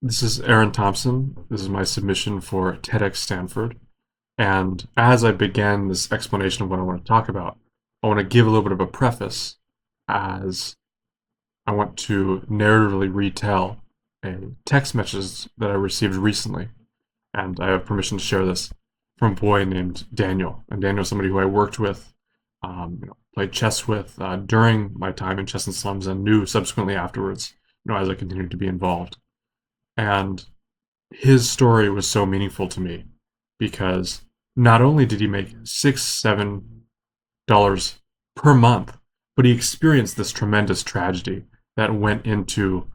This is Aaron Thompson. This is my submission for TedxStanford. And as I begin this explanation of what I want to talk about, I want to give a little bit of a preface as I want to narratively retell a text message that I received recently. And I have permission to share this from a boy named Daniel. And Daniel is somebody who I worked with, played chess with during my time in Chess and Slums and knew subsequently afterwards, as I continued to be involved. And his story was so meaningful to me because not only did he make $6, $7 per month, but he experienced this tremendous tragedy that went into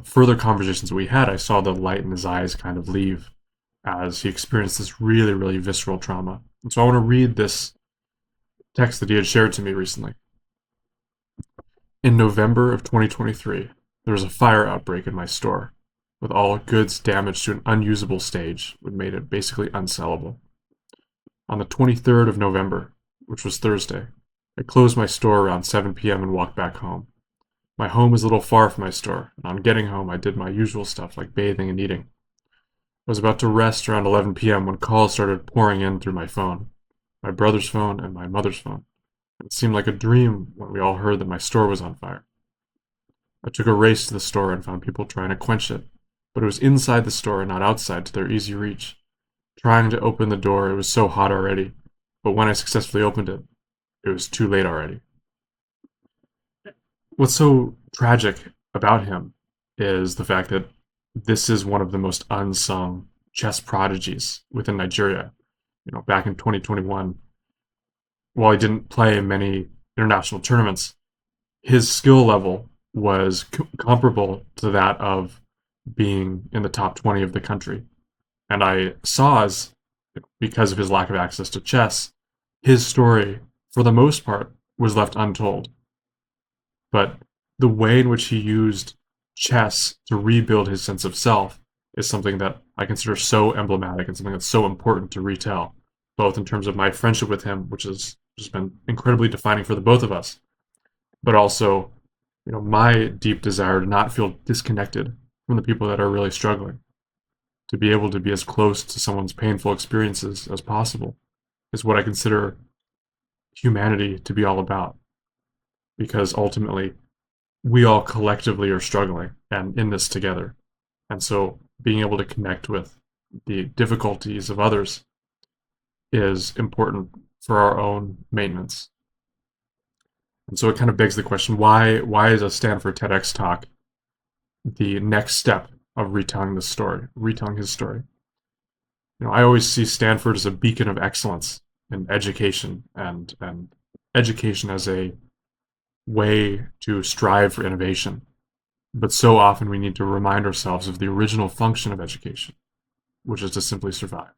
further conversations we had. I saw the light in his eyes kind of leave as he experienced this really, really visceral trauma. And so I want to read this text that he had shared to me recently. In November of 2023, there was a fire outbreak in my store, with all goods damaged to an unusable stage, which made it basically unsellable. On the 23rd of November, which was Thursday, I closed my store around 7 p.m. and walked back home. My home is a little far from my store, and on getting home, I did my usual stuff like bathing and eating. I was about to rest around 11 p.m. when calls started pouring in through my phone, my brother's phone and my mother's phone. It seemed like a dream when we all heard that my store was on fire. I took a race to the store and found people trying to quench it, but it was inside the store and not outside to their easy reach. Trying to open the door, it was so hot already, but when I successfully opened it, it was too late already. What's so tragic about him is the fact that this is one of the most unsung chess prodigies within Nigeria. Back in 2021, while he didn't play in many international tournaments, his skill level was comparable to that of being in the top 20 of the country. And I saw, as because of his lack of access to chess, his story, for the most part, was left untold. But the way in which he used chess to rebuild his sense of self is something that I consider so emblematic and something that's so important to retell, both in terms of my friendship with him, which has just been incredibly defining for the both of us, but also, my deep desire to not feel disconnected from the people that are really struggling, to be able to be as close to someone's painful experiences as possible is what I consider humanity to be all about. Because ultimately, we all collectively are struggling and in this together. And so being able to connect with the difficulties of others is important for our own maintenance. And so it kind of begs the question, why is a Stanford TEDx talk the next step of retelling his story? I always see Stanford as a beacon of excellence in education and education as a way to strive for innovation. But so often we need to remind ourselves of the original function of education, which is to simply survive.